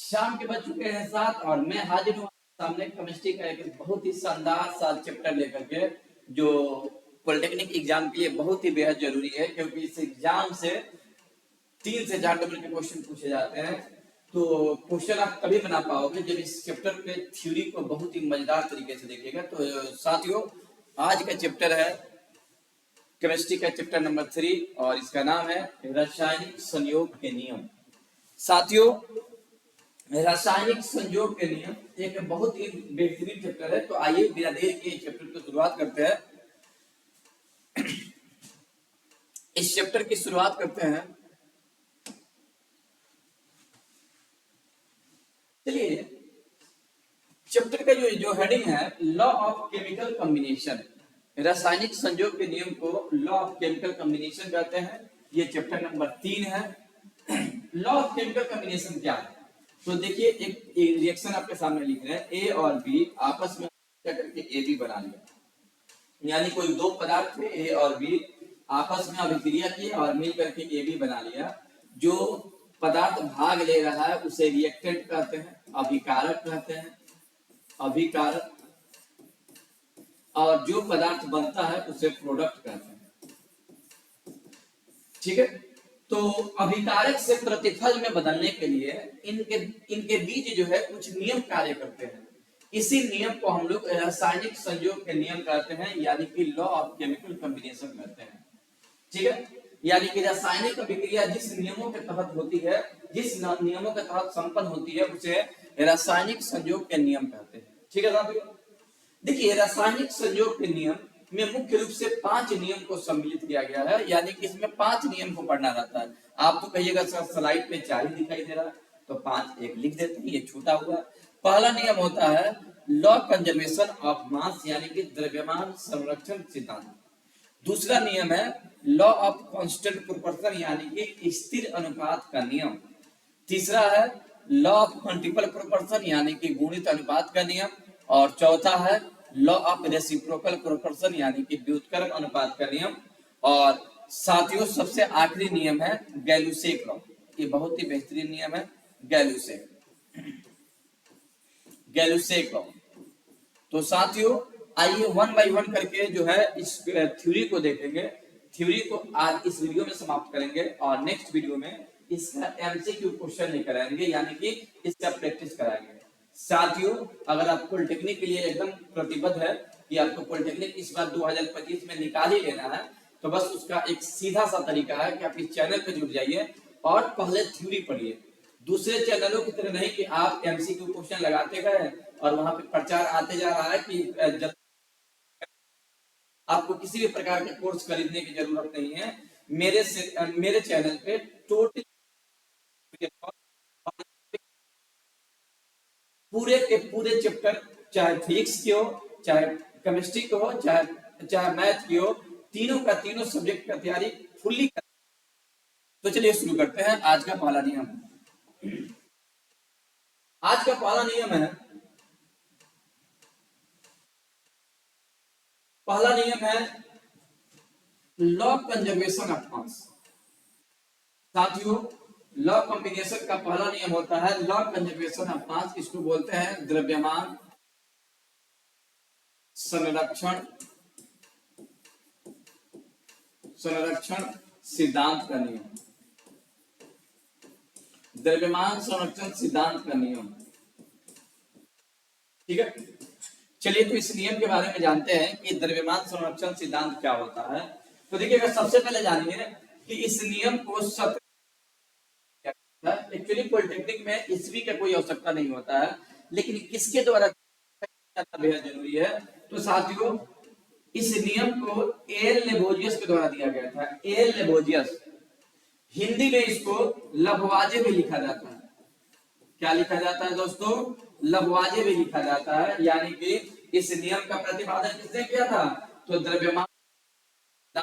शाम के बज चुके हैं 7 और मैं हाजिर हूँ सामने केमिस्ट्री का एक बहुत ही शानदार सा चैप्टर लेकर के, जो पॉलिटेक्निक एग्जाम के लिए बहुत ही बेहद जरूरी है, क्योंकि इस एग्जाम से 3 से 4 नंबर के क्वेश्चन पूछे जाते हैं। तो क्वेश्चन आप तभी बना पाओगे जब इस चैप्टर पे थ्योरी को बहुत ही मजेदार तरीके से देखिएगा। तो साथियों, आज का चैप्टर है केमिस्ट्री का चैप्टर नंबर 3 और इसका नाम है रासायनिक संयोग के नियम। साथियों, रासायनिक संयोग के नियम एक बहुत ही बेहतरीन चैप्टर है। तो आइए बिना देर के चैप्टर की शुरुआत करते हैं। इस चैप्टर की शुरुआत करते हैं। चलिए, चैप्टर का जो हेडिंग है लॉ ऑफ केमिकल कॉम्बिनेशन, रासायनिक संयोग के नियम को लॉ ऑफ केमिकल कॉम्बिनेशन कहते हैं। ये चैप्टर नंबर 3 है। लॉ ऑफ केमिकल कॉम्बिनेशन क्या है? तो देखिए, एक रिएक्शन आपके सामने लिख रहे हैं, ए और बी आपस में करके ए बी बना लिया। यानी कोई दो पदार्थ थे ए और बी, आपस में अभिक्रिया किए और मिल करके ए बी बना लिया। जो पदार्थ भाग ले रहा है उसे रिएक्टेंट कहते हैं, अभिकारक कहते हैं, अभिकारक। और जो पदार्थ बनता है उसे प्रोडक्ट कहते हैं। ठीक है। तो अभिकारक से प्रतिफल में बदलने के लिए इनके बीच जो है कुछ नियम कार्य करते हैं। इसी नियम को हम लोग रासायनिक संयोग के नियम कहते हैं, यानी कि लॉ ऑफ केमिकल कॉम्बिनेशन कहते हैं। ठीक है। यानी कि रासायनिक अभिक्रिया जिस नियमों के तहत होती है, जिस नियमों के तहत संपन्न होती है, उसे रासायनिक संयोग के नियम कहते हैं। ठीक है साथियों। देखिए, रासायनिक संयोग के नियम में मुख्य रूप से 5 नियम को सम्मिलित किया गया है, यानी कि इसमें 5 नियम को पढ़ना रहता है। आप तो कहिएगा सर स्लाइड पे 4 ही दिखाई दे रहा है, तो 5 एक लिख देते हैं, ये छूटा हुआ। पहला नियम होता है लॉ कंजर्वेशन ऑफ मास, यानी कि द्रव्यमान संरक्षण सिद्धांत। दूसरा नियम है लॉ ऑफ कांस्टेंट प्रोपोर्शन, यानी कि स्थिर अनुपात का नियम। तीसरा है लॉ ऑफ मल्टीपल प्रोपोर्शन, यानी कि गुणित अनुपात का नियम। और चौथा है लॉ ऑफ रेसिप्रोकल प्रोपोर्शन, यानी कि व्युत्क्रम अनुपात का नियम। और साथियों, सबसे आखिरी नियम है गैलुसेक लॉ। ये बहुत ही बेहतरीन नियम है, गैलुसेक लॉ। तो साथियों, आइए वन बाय वन करके जो है इस थ्योरी को देखेंगे। थ्योरी को आज इस वीडियो में समाप्त करेंगे और नेक्स्ट वीडियो में इसका एमसीक्यू क्वेश्चन लेकर आएंगे, यानी कि इसका प्रैक्टिस कराएंगे। साथियों, अगर आप पॉलिटेक्निक के लिए एकदम प्रतिबद्ध है कि आपको पॉलिटेक्निक इस बार 2025 में निकाल ही लेना है, तो बस उसका एक सीधा सा तरीका है कि आप इस चैनल पे जुड़ जाइए और पहले थ्योरी पढ़िए। दूसरे चैनलों की तरह नहीं कि आप एमसीक्यू क्वेश्चन लगाते गए और वहां पे प्रचार आते जा रहा है कि जब आपको किसी भी प्रकार के कोर्स खरीदने की जरूरत नहीं है। मेरे चैनल पे टोटल पूरे के पूरे चैप्टर, चाहे फिजिक्स के हो, चाहे केमिस्ट्री के हो, चाहे मैथ की हो, तीनों का तीनों सब्जेक्ट का तैयारी फुल्ली कर। तो चलिए शुरू करते हैं। आज का पहला नियम, आज का पहला नियम है, पहला नियम है लॉ कंजर्वेशन ऑफ मास। साथियों, लॉ कॉम्बिनेशन का पहला नियम होता है लॉ कंजर्वेशन ऑफ मास। इसको बोलते हैं द्रव्यमान संरक्षण सिद्धांत का नियम। द्रव्यमान संरक्षण सिद्धांत का नियम। ठीक है। चलिए, तो इस नियम के बारे में जानते हैं कि द्रव्यमान संरक्षण सिद्धांत क्या होता है। तो देखिएगा, सबसे पहले जानिए कि इस नियम को एक्चुअली पॉलिटेक्निक में ईस्वी का कोई आवश्यकता नहीं होता है, लेकिन किसके द्वारा बेहद जरूरी है। तो साथियों, इस नियम को एल लेबोजियस के द्वारा दिया गया था। एल लेबोजियस, हिंदी में इसको लभवाजे भी लिखा जाता है। क्या लिखा जाता है दोस्तों? लभवाजे भी लिखा जाता है। यानी कि इस नियम का प्रतिपादन किसने किया था? तो द्रव्यमान का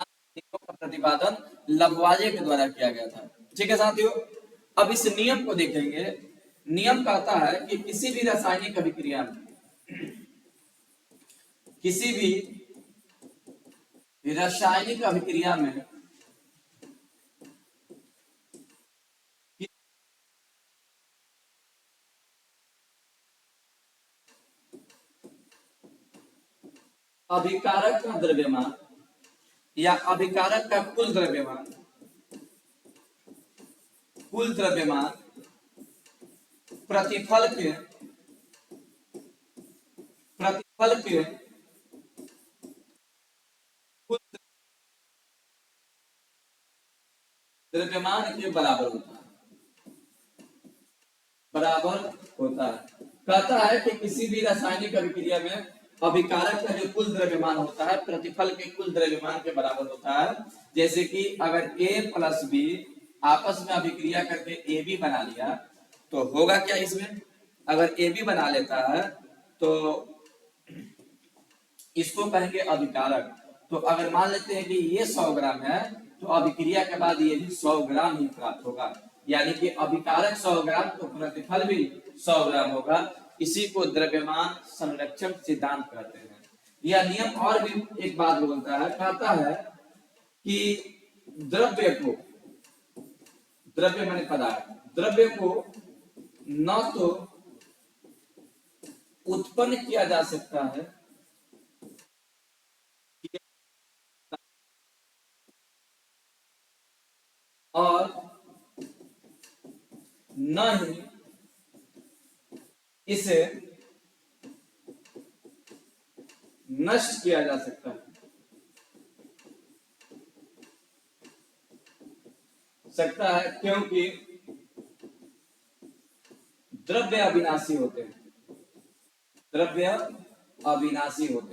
प्रतिपादन लभवाजे के द्वारा किया गया था। ठीक है साथियों, अब इस नियम को देखेंगे। नियम कहता है कि किसी भी रासायनिक अभिक्रिया में, किसी भी रासायनिक अभिक्रिया में अभिकारक का द्रव्यमान या अभिकारक का कुल द्रव्यमान प्रतिफल के कुल द्रव्यमान के बराबर होता है। कहता है कि किसी भी रासायनिक अभिक्रिया में अभिकारक का जो कुल द्रव्यमान होता है प्रतिफल के कुल द्रव्यमान के बराबर होता है। जैसे कि अगर A प्लस B आपस में अभिक्रिया करके AB बना लिया तो होगा क्या इसमें, अगर AB बना लेता है तो इसको कहेंगे अभिकारक। तो अगर मान लेते हैं कि ये 100 ग्राम है तो अभिक्रिया के बाद ये भी 100 ग्राम ही प्राप्त होगा, यानी कि अभिकारक 100 ग्राम तो प्रतिफल भी 100 ग्राम होगा। इसी को द्रव्यमान संरक्षण सिद्धांत कहते हैं। यह नियम और भी एक बात बोलता है, कहता है कि द्रव्य माने पदार्थ, द्रव्य को न तो उत्पन्न किया जा सकता है और न ही इसे नष्ट किया जा सकता है क्योंकि द्रव्य अविनाशी होते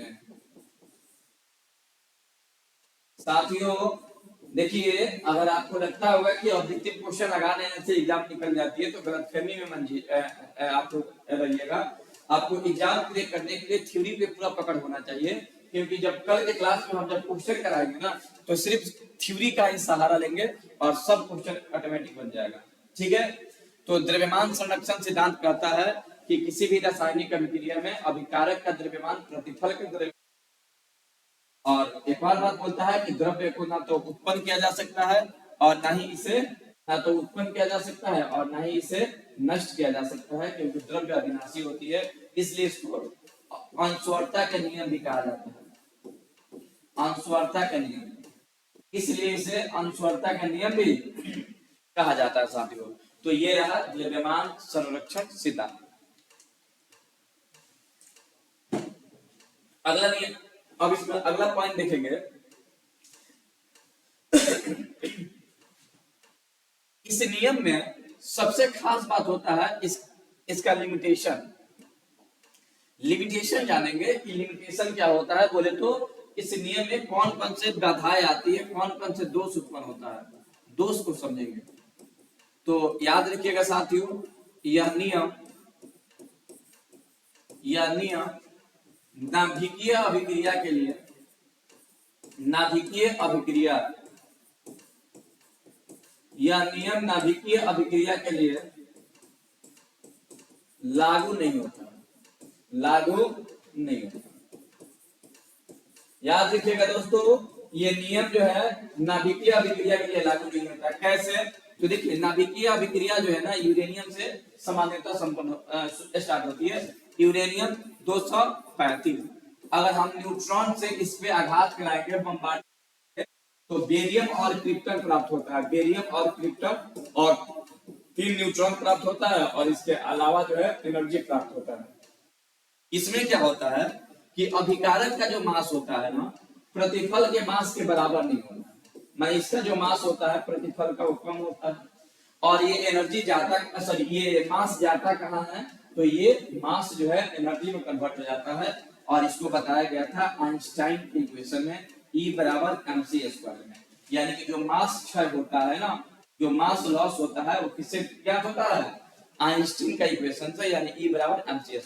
हैं। साथियों देखिए, अगर आपको लगता होगा कि ऑब्जेक्टिव क्वेश्चन लगा देने से एग्जाम निकल जाती है तो गलतफहमी में आप रहिएगा। आपको एग्जाम क्लियर करने के लिए थ्योरी पे पूरा पकड़ होना चाहिए, क्योंकि जब कल के क्लास में हम जब क्वेश्चन कराएंगे ना तो सिर्फ थ्योरी का ही सहारा लेंगे और सब क्वेश्चन ऑटोमेटिक बन जाएगा। ठीक है, तो द्रव्यमान संरक्षण सिद्धांत कहता है कि किसी भी रासायनिक अभिक्रिया में अभिकारक का द्रव्यमान प्रतिफल के द्रव्य, और एक और बात बोलता है कि द्रव्य को ना तो उत्पन्न किया जा सकता है और ना ही इसे नष्ट किया जा सकता है, क्योंकि द्रव्य अविनाशी होती है। इसलिए इसको अंशवरता का नियम भी कहा जाता है, अंशवरता का नियम, इसलिए इसे अंशवरता का नियम भी कहा जाता है साथियों। तो ये रहा द्रव्यमान संरक्षण सिद्धांत। अगला नियम, अब इसमें अगला पॉइंट देखेंगे। इस नियम में सबसे खास बात होता है इसका लिमिटेशन जानेंगे कि लिमिटेशन क्या होता है। बोले तो इस नियम में कौन कौन से बाधाएं आती है, कौन कौन से दोष उत्पन्न होता है, दोष को समझेंगे। तो याद रखिएगा साथियों, यह नियम नाभिकीय अभिक्रिया के लिए, यह नियम नाभिकीय अभिक्रिया के लिए लागू नहीं होता। याद रखिएगा दोस्तों, ये नियम जो है नाभिकीय अभिक्रिया के लिए लागू नहीं होता। कैसे? तो देखिए, नाभिकीय अभिक्रिया जो है ना यूरेनियम से सामान्यतः संपन्न स्टार्ट होती है। यूरेनियम 235, अगर हम न्यूट्रॉन से इस पे आघात कराएंगे, बमबार्ड, तो बेरियम और क्रिप्टन प्राप्त होता है। बेरियम और क्रिप्टन और 3 न्यूट्रॉन प्राप्त होता है और इसके अलावा जो है एनर्जी प्राप्त होता है। इसमें क्या होता है कि अभिकारक का जो मास होता है ना प्रतिफल के मास के बराबर नहीं होता। मैं इसका जो मास होता है प्रतिफल का वो कम होता है, और ये एनर्जी जाता, सॉरी ये मास जाता कहाँ है, तो ये मास जो है एनर्जी में कन्वर्ट हो जाता है। और इसको बताया गया था आइंस्टाइन की इक्वेशन में, E बराबर mc², में। यानी कि जो मास क्षय होता है ना, जो मास लॉस होता है वो किससे ज्ञात होता है? आइंस्टाइन का इक्वेशन से, यानी E बराबर mc²।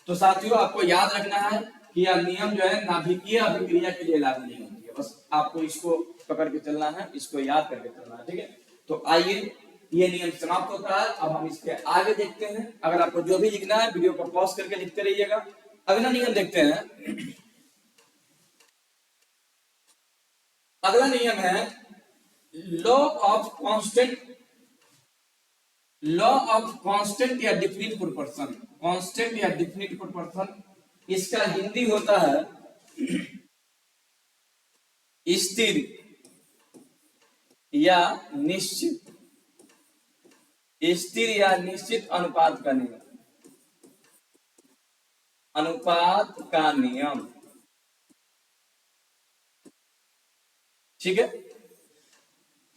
तो साथियों आपको याद रखना है कि यह नियम जो है नाभिकीय अभिक्रिया के लिए लागू नहीं होती है। बस आपको इसको पकड़ के चलना है, इसको याद करके चलना है। ठीक है, तो आइए ये नियम समाप्त होता है। अब हम इसके आगे देखते हैं। अगर आपको जो भी लिखना है वीडियो को पॉज करके लिखते रहिएगा। अगला नियम देखते हैं। अगला नियम है लॉ ऑफ कांस्टेंट या डिफिनिट प्रोपोर्शन। कांस्टेंट या डिफिनिट प्रोपोर्शन, इसका हिंदी होता है स्थिर या निश्चित, स्थिर या निश्चित अनुपात का नियम, अनुपात का नियम। ठीक है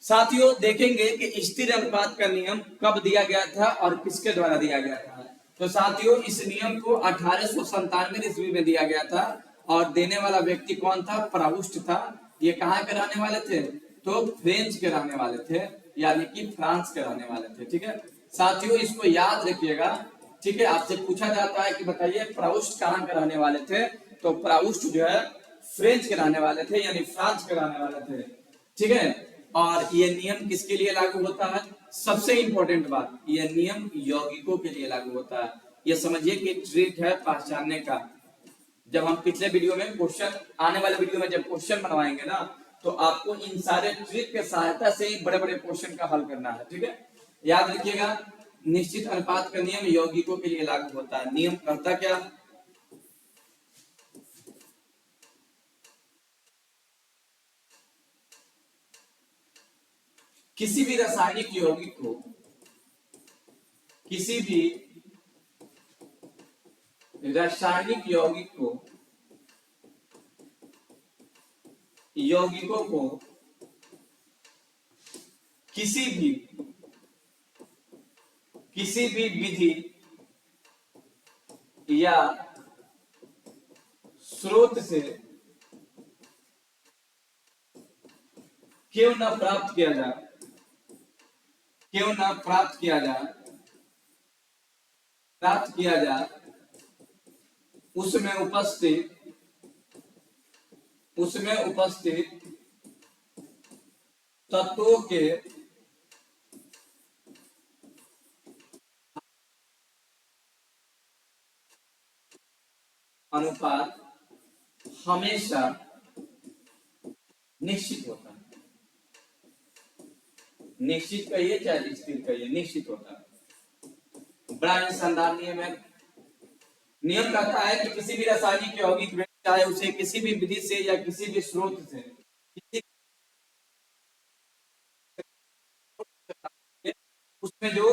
साथियों, देखेंगे कि स्थिर अनुपात का नियम कब दिया गया था और किसके द्वारा दिया गया था। तो साथियों, इस नियम को 1897 ईस्वी में दिया गया था और देने वाला व्यक्ति कौन था? प्राउस्ट था। ये कहाँ के रहने वाले थे? तो फ्रेंच के रहने वाले थे, यानी कि फ्रांस के रहने वाले थे। ठीक है साथियों, इसको याद रखिएगा। ठीक है, आपसे पूछा जाता है कि बताइए प्राउस्ट कहाँ के रहने वाले थे, तो प्राउस्ट जो है फ्रेंच के रहने वाले थे, यानी फ्रांस के रहने वाले थे। ठीक है, और ये नियम किसके लिए लागू होता है? सबसे इंपॉर्टेंट बात, ये नियम यौगिकों के लिए लागू होता है। ये समझिए कि ट्रिक है पहचानने का। जब हम पिछले वीडियो में क्वेश्चन, आने वाले वीडियो में जब क्वेश्चन बनवाएंगे ना, तो आपको इन सारे ट्रिक के सहायता से ही बड़े बड़े क्वेश्चन का हल करना है। ठीक है, याद रखिएगा, निश्चित अनुपात का नियम यौगिकों के लिए लागू होता है। नियम करता क्या? किसी भी रासायनिक यौगिक को, किसी भी रासायनिक यौगिकों को किसी भी विधि या स्रोत से क्यों न प्राप्त किया जाए, उसमें उपस्थित तत्वों के अनुपात हमेशा निश्चित होता है। निश्चित कहिए चाहे स्थिर कहिए, निश्चित होता है। बड़ा ही शानदार नियम है। नियम कहता है कि किसी भी रासायनिक यौगिक में, चाहे उसे किसी भी विधि से या किसी भी स्रोत से, उसमें जो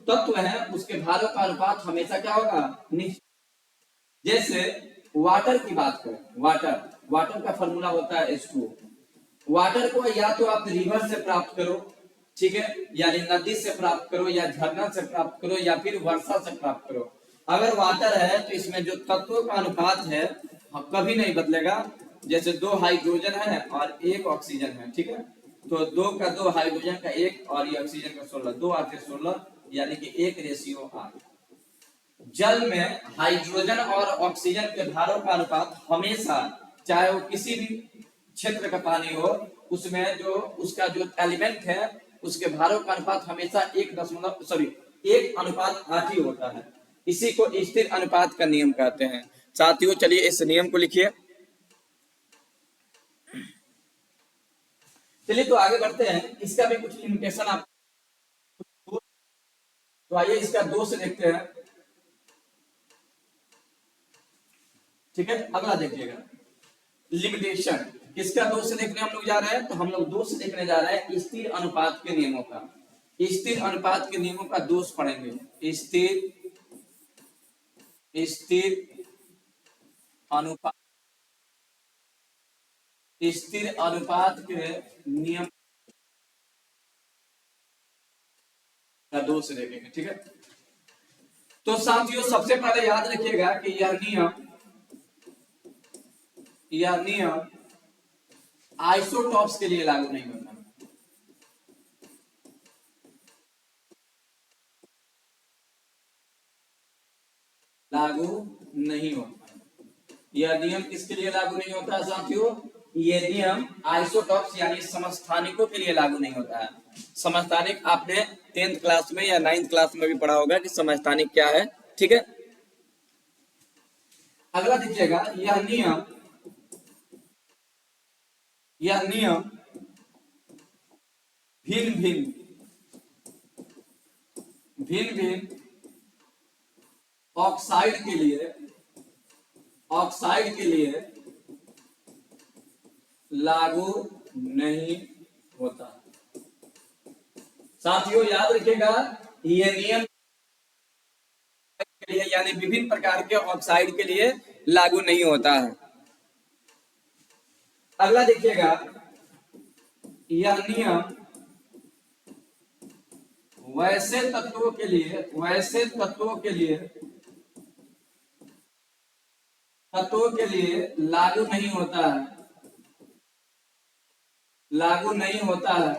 तत्व है उसके भारों का अनुपात हमेशा क्या होगा? निश्चित। जैसे वाटर की बात करें, वाटर का फॉर्मूला होता है H2O। वाटर को या तो आप रिवर से प्राप्त करो, ठीक है, यानी नदी से प्राप्त करो, या झरना से प्राप्त करो, या फिर वर्षा से प्राप्त करो। अगर वाटर है तो इसमें जो तत्वों का अनुपात है कभी नहीं बदलेगा। जैसे 2 हाइड्रोजन है और 1 ऑक्सीजन है, ठीक है, तो 2 का 2, हाइड्रोजन का 1 और ये ऑक्सीजन का 16, 2 8 16, यानी कि 1:8। जल में हाइड्रोजन और ऑक्सीजन के भारों का अनुपात हमेशा, चाहे वो किसी भी क्षेत्र का पानी हो, उसमें जो उसका जो एलिमेंट है उसके भारों का अनुपात हमेशा 1:8 ही होता है। इसी को स्थिर अनुपात का नियम कहते हैं। साथियों, चलिए इस नियम को लिखिए। चलिए तो आगे बढ़ते हैं। इसका भी कुछ लिमिटेशन आप, तो आइए इसका 2 से देखते हैं। ठीक है, अगला देखिएगा लिमिटेशन। किसका 2 से देखने हम लोग जा रहे हैं? तो हम लोग 2 से देखने जा रहे हैं स्थिर अनुपात के नियमों का। स्थिर अनुपात के नियमों का 2 पढ़ेंगे। स्थिर अनुपात के नियम का 2 से देखेंगे। ठीक है, तो साथियों सबसे पहले याद रखिएगा कि यह नियम आइसोटॉप्स के लिए लागू नहीं होता। लागू नहीं होता। यह नियम किसके लिए लागू नहीं होता है साथियों? ये नियम आइसोटॉप्स यानी समस्थानिकों के लिए लागू नहीं होता है। समस्थानिक आपने 10th क्लास में या 9th क्लास में भी पढ़ा होगा कि समस्थानिक क्या है। ठीक है, अगला देखिएगा, यह नियम भिन्न भिन्न ऑक्साइड के लिए लागू नहीं होता। साथियों याद रखिएगा, ये नियम के लिए यानी विभिन्न प्रकार के ऑक्साइड के लिए लागू नहीं होता है। अगला देखिएगा, यह नियम वैसे तत्वों के लिए लागू नहीं होता है,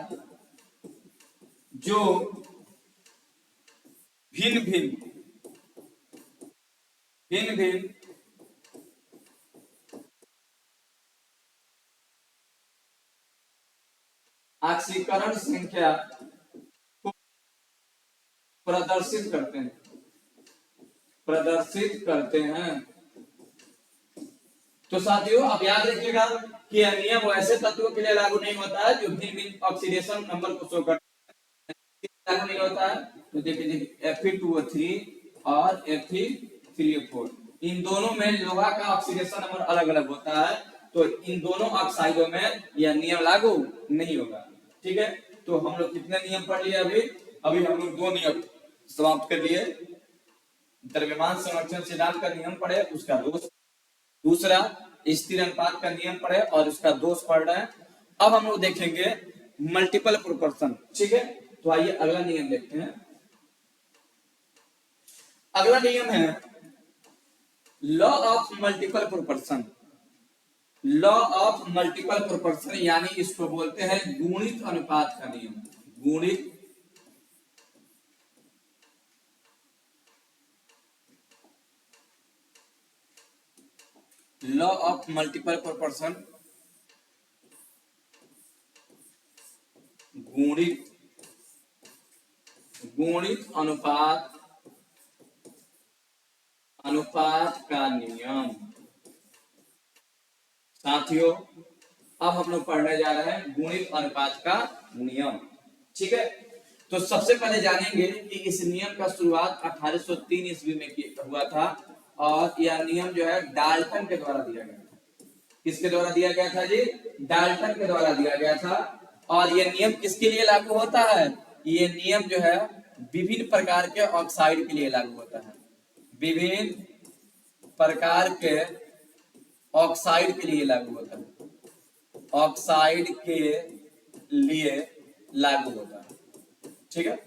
जो भिन्न भिन्न ऑक्सीकरण संख्या को प्रदर्शित करते हैं। तो साथियों आप याद रखिएगा कि यह नियम वैसे तत्वों के लिए लागू नहीं होता है जो भिन्न ऑक्सीडेशन नंबर को शो करते हैं। लागू नहीं होता है तो देखिए Fe2O3 और Fe3O4, इन दोनों में लोहा का ऑक्सीडेशन नंबर अलग अलग होता है, तो इन दोनों ऑक्साइडों में यह नियम लागू नहीं होगा। ठीक है, तो हम लोग कितने नियम पढ़ लिए अभी हम लोग 2 नियम समाप्त कर लिए। द्रव्यमान संरक्षण सिद्धांत का नियम पढ़े, उसका दोष, दूसरा स्थिर अनुपात का नियम पढ़े और उसका दोष पढ़ रहे हैं। अब हम लोग देखेंगे मल्टीपल प्रोपोर्शन। ठीक है, तो आइए अगला नियम देखते हैं। अगला नियम है law of multiple proportion. Law of multiple proportion यानी इसको बोलते हैं गुणित अनुपात का नियम। गुणित लॉ ऑफ मल्टीपल प्रोपोर्शन, गुणित अनुपात का नियम। साथियों अब हम लोग पढ़ने जा रहे हैं गुणित अनुपात का नियम। ठीक है, तो सबसे पहले जानेंगे कि इस नियम का शुरुआत 1803 ईस्वी में हुआ था और यह नियम जो है डाल्टन के द्वारा दिया गया था। किसके द्वारा दिया गया था जी? डाल्टन के द्वारा दिया गया था। और यह नियम किसके लिए लागू होता है? यह नियम जो है विभिन्न प्रकार के ऑक्साइड के लिए लागू होता है। विभिन्न प्रकार के ऑक्साइड के लिए लागू होता है। ऑक्साइड के लिए लागू होता है। ठीक है,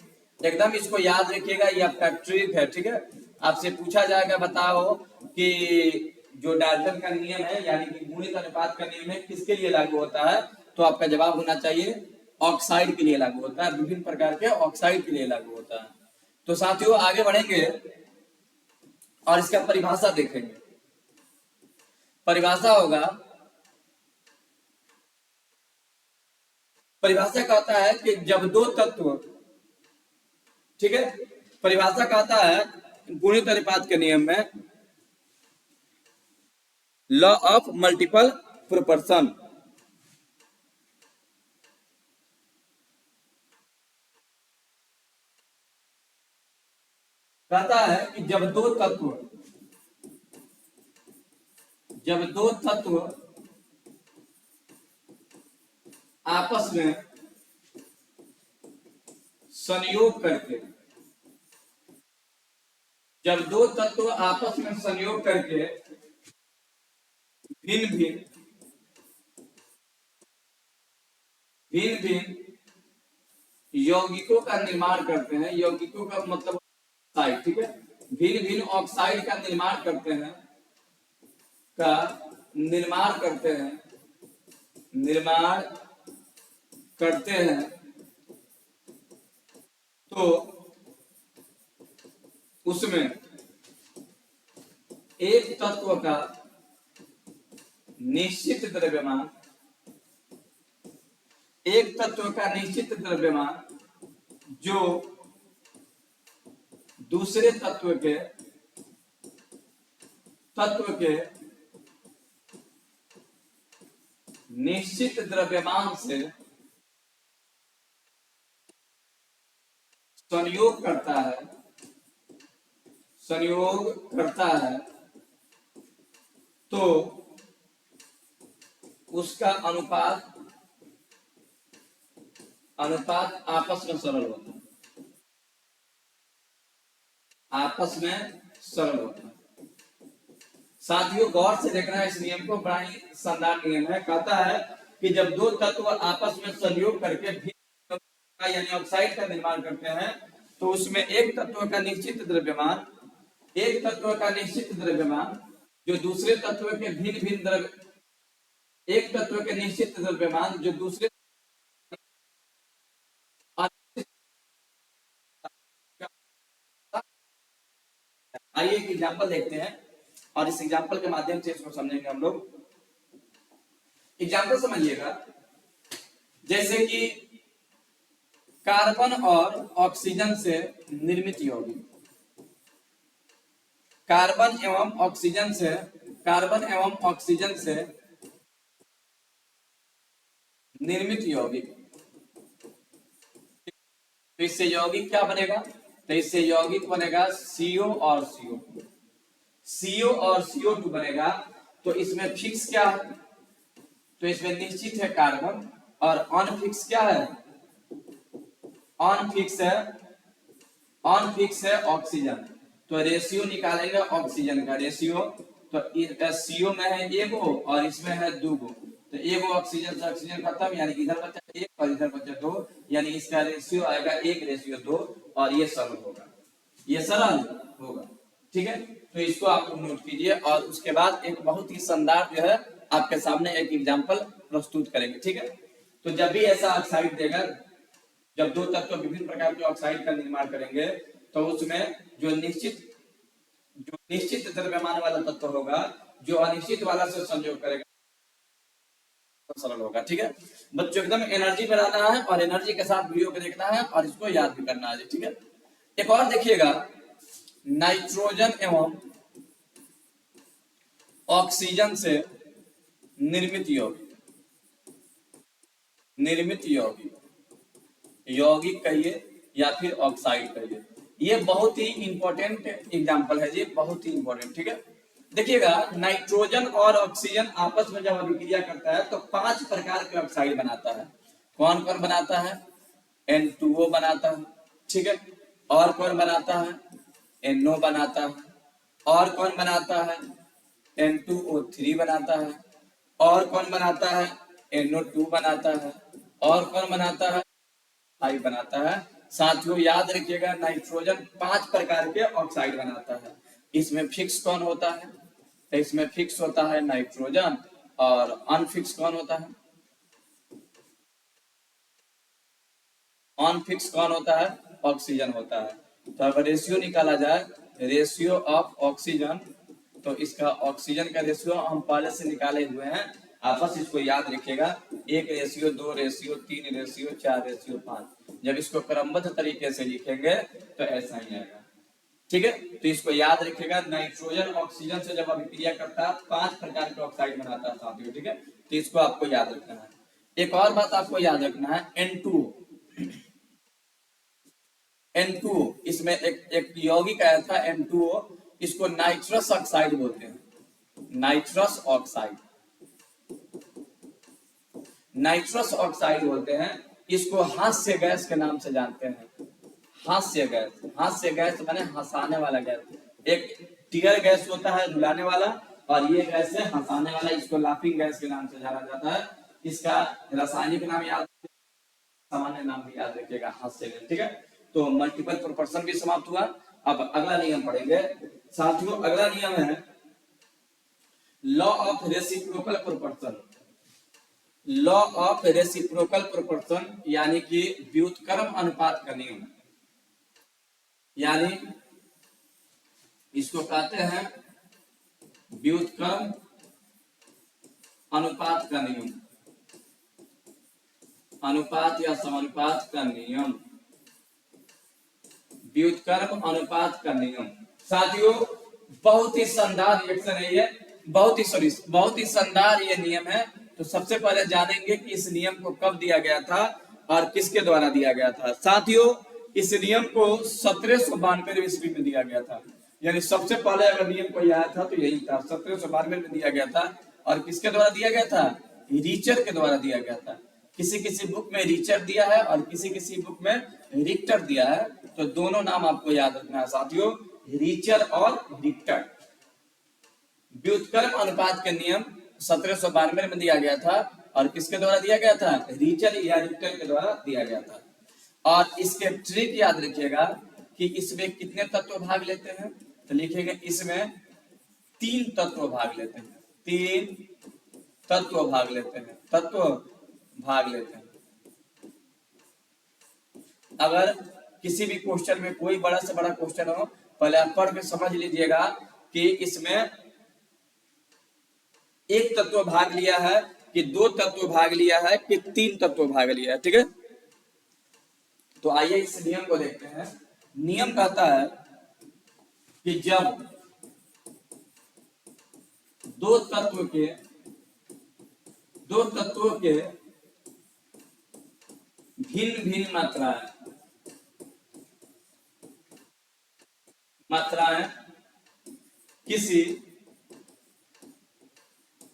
एकदम इसको याद रखिएगा, ये आपका ट्रिक है। ठीक है, आपसे पूछा जाएगा बताओ कि जो डाल्टन का नियम है यानी कि गुणित अनुपात का नियम है किसके लिए लागू होता है, तो आपका जवाब होना चाहिए ऑक्साइड के लिए लागू होता है। विभिन्न प्रकार के ऑक्साइड के लिए लागू होता है। तो साथियों आगे बढ़ेंगे और इसका परिभाषा देखेंगे। परिभाषा होगा, परिभाषा कहता है कि जब दो तत्व, ठीक है, परिभाषा कहता है गुणित अनुपात के नियम में लॉ ऑफ मल्टीपल प्रोपोर्शन, कहता है कि जब दो तत्व आपस में संयोग करके, जब दो तत्व आपस में संयोग करके भिन्न भिन्न यौगिकों का निर्माण करते हैं। यौगिकों का मतलब ऑक्साइड, ठीक है, भिन्न भिन्न ऑक्साइड का निर्माण करते हैं, निर्माण करते हैं, तो उसमें एक तत्व का निश्चित द्रव्यमान, जो दूसरे तत्व के निश्चित द्रव्यमान से संयोग करता है, तो उसका अनुपात अनुपात आपस में सरल होता है, आपस में सरल होता है। साथियों गौर से देखना है इस नियम को, बड़ा ही शानदार नियम है। कहता है कि जब दो तत्व आपस में संयोग करके यानी ऑक्साइड का निर्माण करते हैं तो उसमें एक तत्व का निश्चित द्रव्यमान जो दूसरे तत्व के भिन्न भिन्न द्रव्य एक तत्व के निश्चित द्रव्यमान जो दूसरे आइए एक एग्जांपल देखते हैं और इस एग्जांपल के माध्यम से इसको समझेंगे हम लोग। एग्जांपल समझिएगा, जैसे कि कार्बन और ऑक्सीजन से निर्मित यौगिक, कार्बन एवं ऑक्सीजन से निर्मित यौगिक, तो इससे यौगिक क्या बनेगा? तो इससे यौगिक बनेगा CO और CO2 बनेगा। तो इसमें फिक्स क्या है? तो इसमें निश्चित है कार्बन और अनफिक्स क्या है? अनफिक्स है ऑक्सीजन। तो रेशियो निकालेंगे ऑक्सीजन का रेशियो, तो CO में है एगो और इसमें है दूगो, तो एगो ऑक्सीजन से ऑक्सीजन खत्म, यानी इधर बचा एक और इधर बचा दो, यानी इसका रेशियो आएगा 1:2 और ये सरल होगा, ठीक है। तो इसको आप नोट कीजिए और उसके बाद एक बहुत ही शानदार जो है आपके सामने एक एग्जांपल प्रस्तुत करेंगे, ठीक है। तो जब भी ऐसा ऑक्साइड देगा, जब दो तत्व विभिन्न प्रकार के ऑक्साइड का निर्माण करेंगे तो उसमें जो निश्चित द्रव्यमान वाला तत्व होगा जो अनिश्चित वाला से संयोग करेगा तो सरल होगा, ठीक है। बच्चों एकदम एनर्जी बढ़ाना है और एनर्जी के साथ वीडियो को देखना है और इसको याद भी करना है, ठीक है। एक और देखिएगा, नाइट्रोजन एवं ऑक्सीजन से निर्मित यौगिक कहिए या फिर ऑक्साइड कहिए, ये बहुत ही इंपॉर्टेंट एग्जांपल है जी, बहुत ही इंपॉर्टेंट, ठीक है। देखिएगा, नाइट्रोजन और ऑक्सीजन आपस में जब अभिक्रिया करता है तो 5 प्रकार के ऑक्साइड बनाता है। कौन कौन बनाता है? N2O बनाता है, ठीक है। और कौन बनाता है? NO बनाता है। और कौन बनाता है? N2O3 बनाता है। और कौन बनाता है? NO2 बनाता है। और कौन बनाता है? I बनाता है। साथियों याद रखिएगा, नाइट्रोजन 5 प्रकार के ऑक्साइड बनाता है। इसमें फिक्स कौन होता है? तो इसमें फिक्स होता है नाइट्रोजन और अनफिक्स कौन होता है? अनफिक्स कौन होता है? ऑक्सीजन होता है। तो अगर रेशियो निकाला जाए, रेशियो ऑफ ऑक्सीजन, तो इसका ऑक्सीजन का रेशियो हम पहले से निकाले हुए हैं, आप बस इसको याद रखिएगा, 1:2:3:4:5। जब इसको क्रमबद्ध तरीके से लिखेंगे तो ऐसा ही आएगा, ठीक है। तो इसको याद रखिएगा, नाइट्रोजन ऑक्सीजन से जब अभिक्रिया करता है 5 प्रकार के ऑक्साइड बनाता है साथियों, ठीक है। तो इसको आपको याद रखना है। एक और बात आपको याद रखना है, N2O, इसमें एक यौगिक आया था N2O, इसको नाइट्रस ऑक्साइड बोलते हैं, नाइट्रस ऑक्साइड बोलते हैं। इसको हास्य गैस के नाम से जानते हैं, हास्य गैस माने हंसाने वाला गैस। एक टीयर गैस होता है रुलाने वाला और ये गैस है हंसाने वाला, इसको लाफिंग गैस के नाम से जाना जाता है। इसका रासायनिक नाम याद, सामान्य नाम भी याद रखिएगा, हास्य गैस, ठीक है। तो मल्टीपल प्रोपोर्शन भी समाप्त हुआ। अब अगला नियम पढ़ेंगे साथियों। अगला नियम है लॉ ऑफ रेसिप्रोकल प्रोपोर्शन, यानी कि व्युत्क्रम अनुपात का नियम, यानी इसको कहते हैं व्युत्क्रम अनुपात का नियम, अनुपात या समानुपात का नियम, व्युत्क्रम अनुपात का नियम। साथियों बहुत ही शानदार रिएक्शन है ये, बहुत ही शानदार ये नियम है। तो सबसे पहले जानेंगे कि इस नियम को कब दिया गया था और किसके द्वारा दिया गया था। साथियों इस नियम को 1792 ईस्वी में दिया गया था, यानी सबसे पहले अगर नियम कोई आया था तो यही था, 1792 में दिया गया था। और किसके द्वारा दिया गया था? रीचर के द्वारा दिया गया था। किसी किसी बुक में रीचर दिया है और किसी किसी बुक में रिक्टर दिया है, तो दोनों नाम आपको याद रखना है साथियों, रीचर और रिक्टर। व्युत्क्रम अनुपात के नियम 1792 में दिया गया था, और किसके द्वारा दिया गया था? रीचर या रिक्टर के द्वारा दिया गया था। और इसके ट्रिक याद रखिएगा कि इसमें कितने तत्व भाग लेते हैं, तो लिखेंगे इसमें 3 तत्व भाग लेते हैं, 3 तत्व भाग लेते हैं, तत्व भाग लेते हैं। अगर किसी भी क्वेश्चन में कोई बड़ा से बड़ा क्वेश्चन हो, पहले आप पढ़ के समझ लीजिएगा कि इसमें एक तत्व भाग लिया है कि 2 तत्व भाग लिया है कि 3 तत्व भाग लिया है, ठीक है। तो आइए इस नियम को देखते हैं। नियम कहता है कि जब 2 तत्वों के भिन्न भिन्न मात्राएं किसी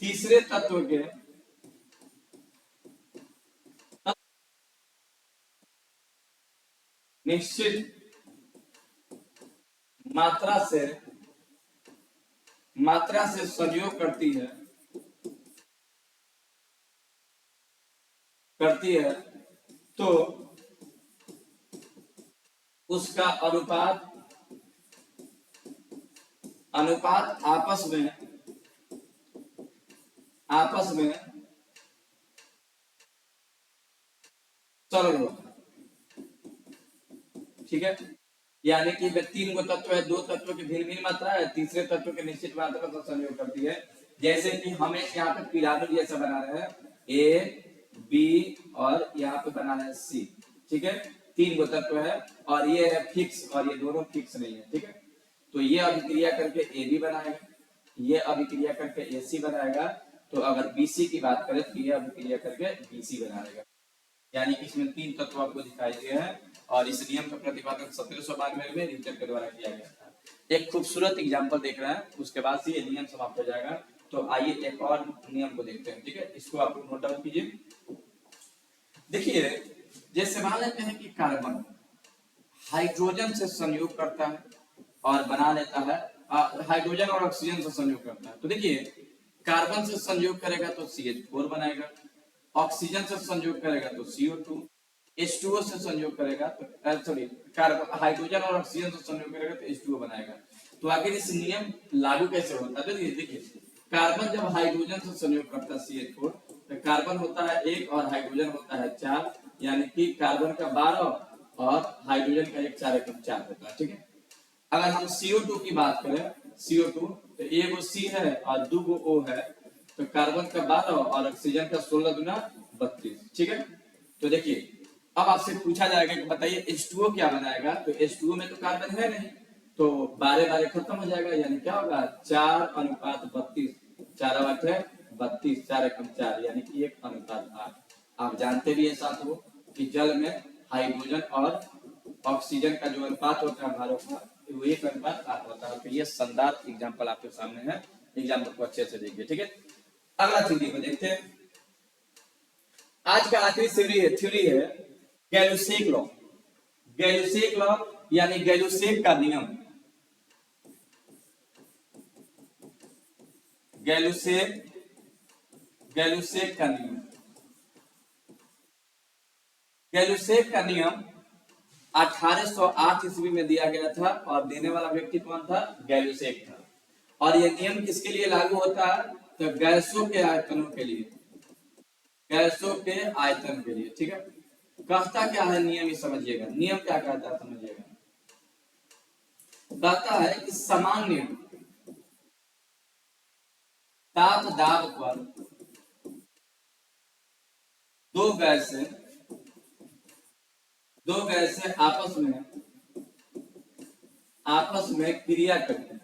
तीसरे तत्व के निश्चित मात्रा से संयोग करती है तो उसका अनुपात आपस में सरल होता है, ठीक है। यानी कि 3 गो तत्व है, 2 तत्व की भिन्न भिन्न मात्रा है, तीसरे तत्व के निश्चित मात्रा से संयोग करती है। जैसे कि हम एक यहाँ पे पिरामिड जैसा बना रहे हैं, ए बी और यहाँ पे बना रहे हैं सी, ठीक है। 3 गो तत्व है और ये है फिक्स और ये दोनों फिक्स नहीं है, ठीक है। तो ये अभिक्रिया करके ए बी बनाएगा, ये अभिक्रिया करके ए सी बनाएगा। तो अगर बी सी की बात करें तो ये अभिक्रिया करके बी सी बनाएगा। यानी कि इसमें 3 तत्व आपको दिखाई दिए हैं और इस नियम का प्रतिपादन 1792 में रीचर के द्वारा किया गया था। एक खूबसूरत एग्जांपल देख रहे हैं, उसके बाद से ये नियम समाप्त हो जाएगा। तो आइए एक और नियम को देखते हैं, ठीक है। इसको आप नोट डाउन कीजिए। देखिए, जैसे मान लेते हैं कि कार्बन हाइड्रोजन से संयोग करता है और बना लेता है, हाइड्रोजन और ऑक्सीजन से संयोग करता है। तो देखिए, कार्बन से संयोग करेगा तो CH4 बनाएगा, ऑक्सीजन से संयोग करेगा तो CO2, H2O से संयोग करेगा तो सॉरी कार्बन हाइड्रोजन और ऑक्सीजन से संयोग करेगा तो H2O बनाएगा। तो आखिर इस नियम लागू कैसे होता है? देखिए, कार्बन जब हाइड्रोजन से संयोग करता है CH4, तो कार्बन होता है 1 और हाइड्रोजन होता है 4, यानी कि कार्बन का 12 और हाइड्रोजन का 1 4 एकम 4 होता है, ठीक है। अगर हम CO2 की बात करें, CO2 तो 1 C है और 2 O है, तो कार्बन का 12 और ऑक्सीजन का 16 दूना 32, ठीक है। तो देखिए, अब आपसे पूछा जाएगा कि बताइए H2O क्या बनाएगा, तो H2O में तो कार्बन है नहीं, तो 12 खत्म हो जाएगा, यानी क्या होगा 4:32, 4 है 32, 4 एकम 4, यानी कि 1:8। आप जानते भी है साथियों कि जल में हाइड्रोजन और ऑक्सीजन का जो अनुपात होता है भारों का, वो 1:8 होता है। तो ये शानदार एग्जाम्पल आपके सामने है, एग्जाम्पल को अच्छे से देखिए, ठीक है। अगला थ्योरी को देखते हैं। आज का आखिरी थ्योरी है गैलुसेक लॉ। गैलुसेक लॉ यानी गैलुसेक का नियम। गैलुसेक का नियम। गैलुसेक का नियम 1808 ईस्वी में दिया गया था और देने वाला व्यक्ति कौन था? गैलुसेक था। और यह नियम किसके लिए लागू होता है? तो गैसों के आयतनों के लिए, गैसों के आयतन के लिए, ठीक है। कहता क्या है नियम, ये समझिएगा। नियम क्या कहता है समझिएगा। कहता है कि सामान्य ताप दाब पर दो गैसें आपस में क्रिया करके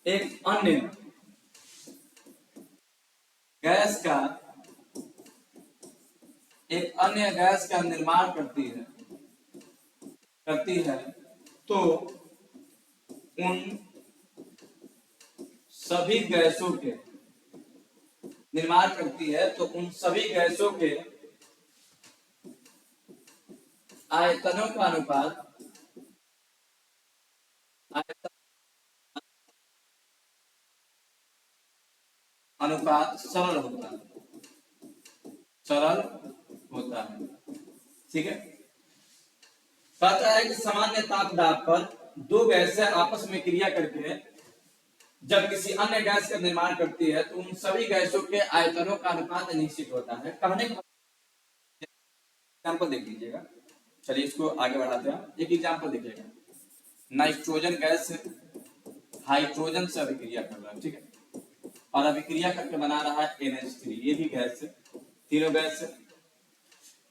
एक अन्य गैस का निर्माण करती है तो उन सभी गैसों के निर्माण करती है, तो उन सभी गैसों के आयतनों का आयतन अनुपात सरल होता है, सरल होता है। ठीक है, कहता है कि सामान्य ताप दाब पर दो गैसें आपस में क्रिया करके जब किसी अन्य गैस का निर्माण करती है तो उन सभी गैसों के आयतनों का अनुपात निश्चित होता है। कहने का एग्जाम्पल देख लीजिएगा। चलिए इसको आगे बढ़ाते हैं। एक एग्जाम्पल देखिएगा, नाइट्रोजन गैस हाइड्रोजन से अभिक्रिया कर रहा है, ठीक है, और अभिक्रिया करके बना रहा है NH3, ये भी गैस है, तीनों गैस है।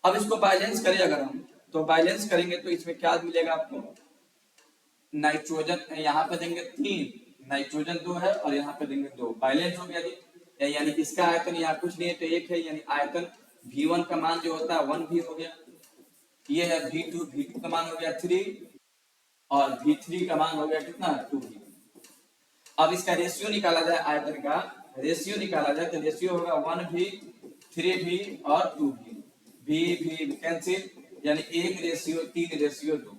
अब इसको बैलेंस करें अगर हम, तो बैलेंस करेंगे तो इसमें क्या मिलेगा आपको, नाइट्रोजन यहाँ पे देंगे 3, नाइट्रोजन 2 है और यहाँ पे देंगे 2, बैलेंस हो गया जी। यानी इसका आयतन यहाँ कुछ नहीं है तो 1 है, यानी आयतन V1 का मान जो होता है 1V हो गया, ये है V2 का मान हो गया 3 और V3 का मान हो गया कितना 2V। अब इसका रेशियो निकाला जाए, आयतन का रेशियो निकाला जाए तो रेशियो होगा 1V 3V और 2V, V कैंसिल, यानी 1:3:2,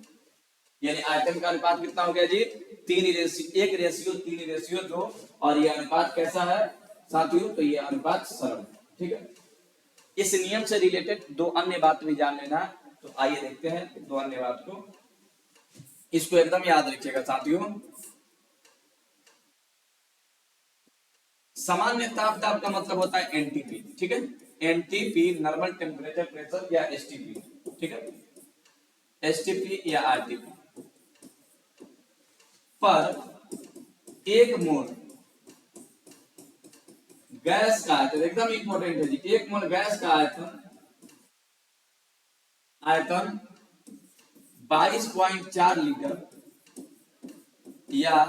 यानी आयतन का अनुपात कितना हो गया जी 1:3:2, और ये अनुपात कैसा है साथियों, तो ये अनुपात सरल, ठीक है। इस नियम से रिलेटेड दो अन्य बात भी जान लेना, तो आइए देखते हैं दो अन्य बात को, इसको एकदम याद रखिएगा साथियों। सामान्य ताप दाब का मतलब होता है एनटीपी, ठीक है, एनटीपी नॉर्मल टेम्परेचर प्रेशर या एसटीपी, ठीक है, एसटीपी या आरटीपी पर एक मोल गैस का आयतन, एकदम इंपॉर्टेंट है जी, एक मोल गैस का आयतन 22.4 लीटर या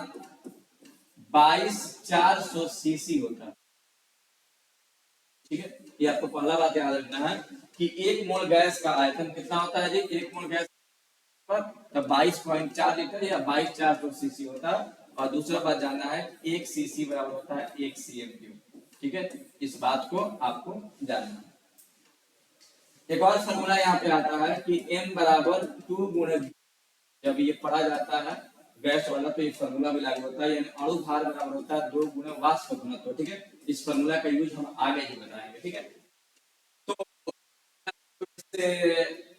22,400 सीसी होता है, ठीक है। ये आपको पहला बात याद रखना है कि एक मोल गैस का आयतन कितना होता है जी, एक मोल गैस पर 22.4 लीटर या 22,400 सीसी होता है, और दूसरा बात जानना है 1 सीसी बराबर होता है 1 CM³, ठीक है, इस बात को आपको जानना है। एक और फॉर्मूला यहाँ पे आता है कि m बराबर 2 गुणे, जब ये पढ़ा जाता है गैस वाला तो ये फॉर्मूला भी लागू होता है, यानी अणु भार बराबर होता है 2 गुणे वाष्प घनत्व, ठीक है। इस फॉर्मूला का यूज हम आगे ही बताएंगे, ठीक है। तो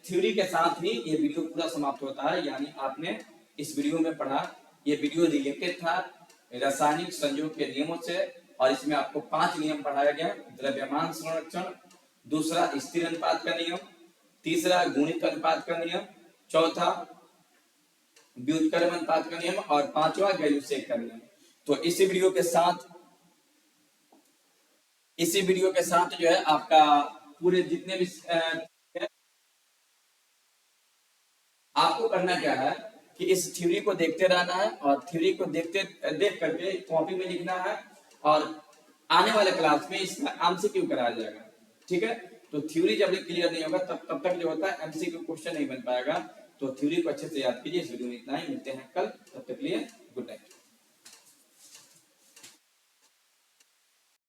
थ्योरी के साथ ही ये वीडियो पूरा समाप्त होता है, यानी आपने इस वीडियो में पढ़ा, ये वीडियो रिलेटेड था रासायनिक संयोग के नियमों से, और इसमें आपको 5 नियम पढ़ाया गया। द्रव्यमान संरक्षण, दूसरा स्थिर अनुपात का नियम, तीसरा गुणित अनुपात का नियम, चौथा व्युत्क्रम अनुपात का नियम, और पांचवा गैलुसेक का नियम। तो इसी वीडियो के साथ जो है आपका पूरे जितने भी आपको करना क्या है कि इस थ्योरी को देखते रहना है, और थ्योरी को देख करके कॉपी में लिखना है, और आने वाले क्लास में इसका एमसीक्यू कराया जाएगा, ठीक है। तो थ्योरी जब क्लियर नहीं होगा तब तक जो होता है एमसीक्यू क्वेश्चन नहीं बन पाएगा। तो थ्योरी को अच्छे से याद कीजिए। इस वीडियो में इतना ही, मिलते हैं कल, तब तक के लिए गुड नाइट।